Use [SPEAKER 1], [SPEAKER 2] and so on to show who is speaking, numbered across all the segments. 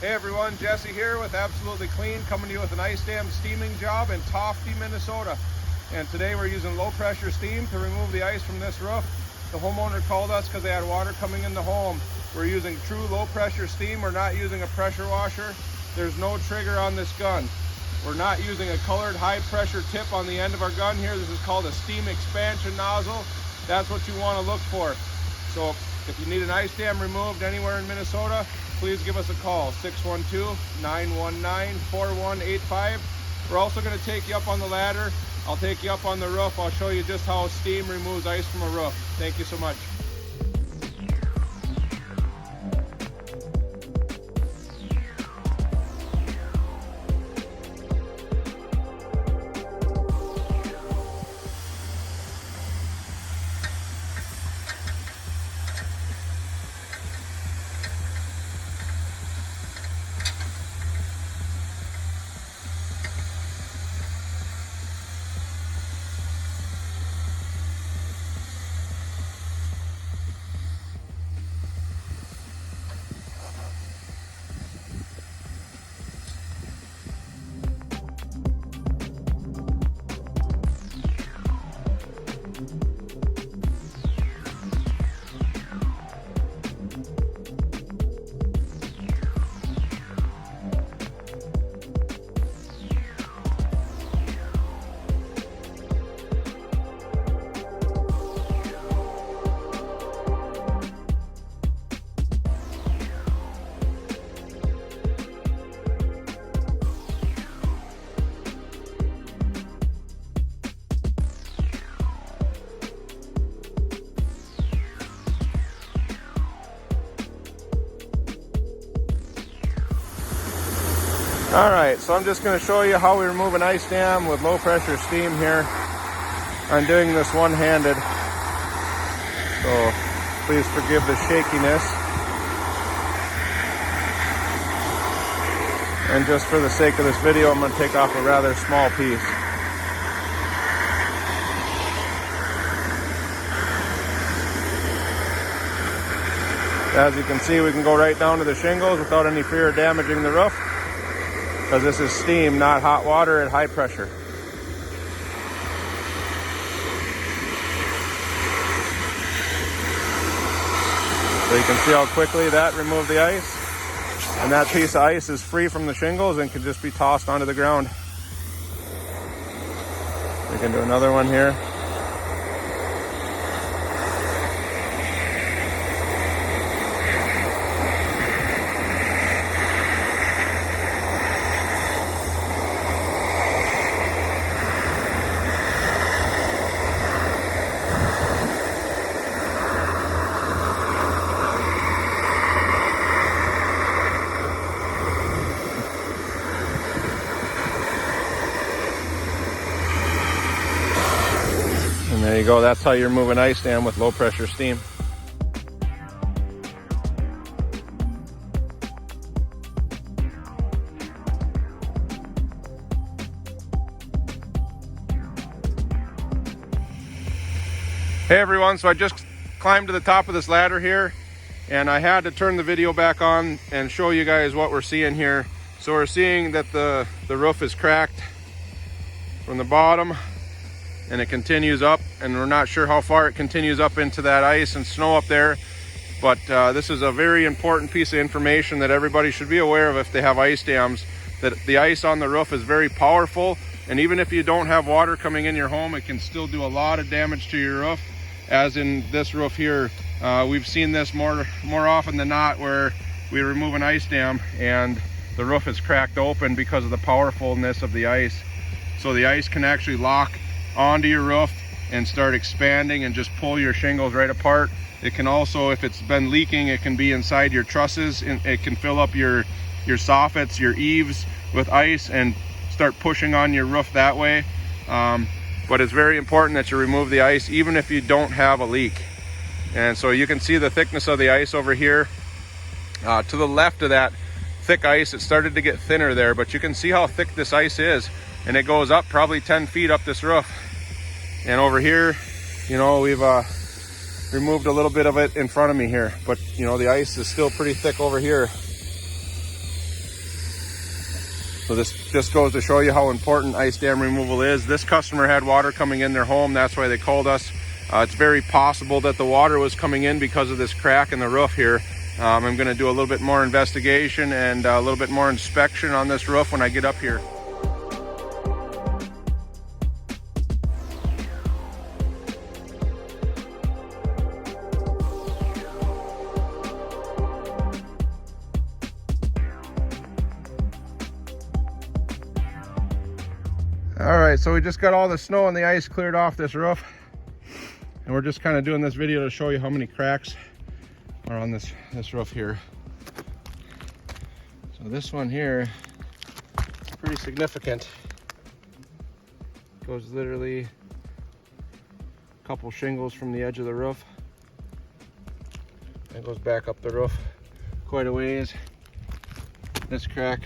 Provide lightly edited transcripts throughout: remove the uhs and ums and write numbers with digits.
[SPEAKER 1] Hey everyone, Jesse here with Absolutely Clean, coming to you with an ice dam steaming job in Tofte, Minnesota. And today we're using low pressure steam to remove the ice from this roof. The homeowner called us because they had water coming in the home. We're using true low pressure steam. We're not using a pressure washer. There's no trigger on this gun. We're not using a colored high pressure tip on the end of our gun here. This is called a steam expansion nozzle. That's what you want to look for. So if you need an ice dam removed anywhere in Minnesota, please give us a call, 612-919-4185. We're also going to take you up on the ladder. I'll take you up on the roof. I'll show you just how steam removes ice from a roof. Thank you so much. All right, so I'm just going to show you how we remove an ice dam with low pressure steam here. I'm doing this one-handed, so please forgive the shakiness. And just for the sake of this video, I'm going to take off a rather small piece. As you can see, we can go right down to the shingles without any fear of damaging the roof, because this is steam, not hot water at high pressure. So you can see how quickly that removed the ice. And that piece of ice is free from the shingles and can just be tossed onto the ground. We can do another one here. And there you go, that's how you remove an ice dam with low pressure steam. Hey everyone, so I just climbed to the top of this ladder here, and I had to turn the video back on and show you guys what we're seeing here. So we're seeing that the roof is cracked from the bottom, and it continues up, and we're not sure how far it continues up into that ice and snow up there. But this is a very important piece of information that everybody should be aware of if they have ice dams, that the ice on the roof is very powerful, and even if you don't have water coming in your home, it can still do a lot of damage to your roof. As in this roof here, we've seen this more often than not, where we remove an ice dam and the roof is cracked open because of the powerfulness of the ice. So the ice can actually lock onto your roof and start expanding and just pull your shingles right apart. It can also, if it's been leaking, it can be inside your trusses, and it can fill up your soffits, your eaves with ice and start pushing on your roof that way. But it's very important that you remove the ice even if you don't have a leak. And so you can see the thickness of the ice over here. To the left of that thick ice, it started to get thinner there, but you can see how thick this ice is, and it goes up probably 10 feet up this roof. And over here, you know, we've removed a little bit of it in front of me here, but you know, the ice is still pretty thick over here. So this just goes to show you how important ice dam removal is. This customer had water coming in their home. That's why they called us. It's very possible that the water was coming in because of this crack in the roof here. I'm going to do a little bit more investigation and a little bit more inspection on this roof when I get up here. All right, so we just got all the snow and the ice cleared off this roof, and we're just kind of doing this video to show you how many cracks are on this roof here. So this one here is pretty significant. Goes literally a couple shingles from the edge of the roof. It goes back up the roof quite a ways. This crack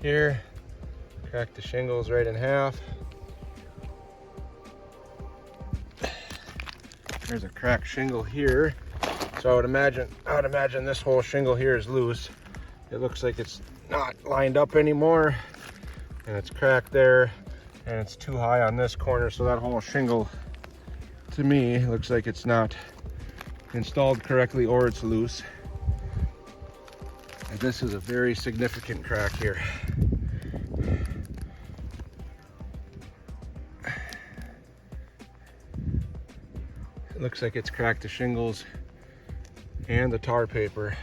[SPEAKER 1] here cracked the shingles right in half. There's a cracked shingle here. So I would imagine this whole shingle here is loose. It looks like it's not lined up anymore, and it's cracked there, and it's too high on this corner, so that whole shingle to me looks like it's not installed correctly or it's loose. And this is a very significant crack here. It looks like it's cracked the shingles and the tar paper.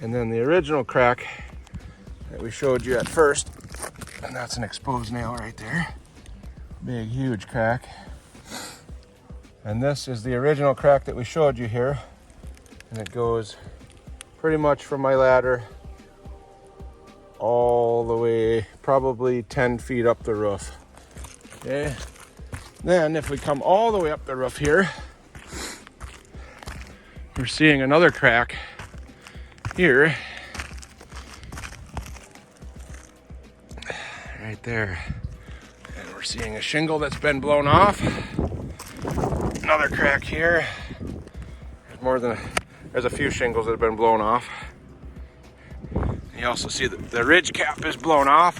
[SPEAKER 1] And then the original crack that we showed you at first, and that's an exposed nail right there. Big, huge crack. And this is the original crack that we showed you here. And it goes pretty much from my ladder all the way, probably 10 feet up the roof. Okay. Then if we come all the way up the roof here, we're seeing another crack here. Right there. And we're seeing a shingle that's been blown off. Another crack here. There's a few shingles that have been blown off. You also see that the ridge cap is blown off.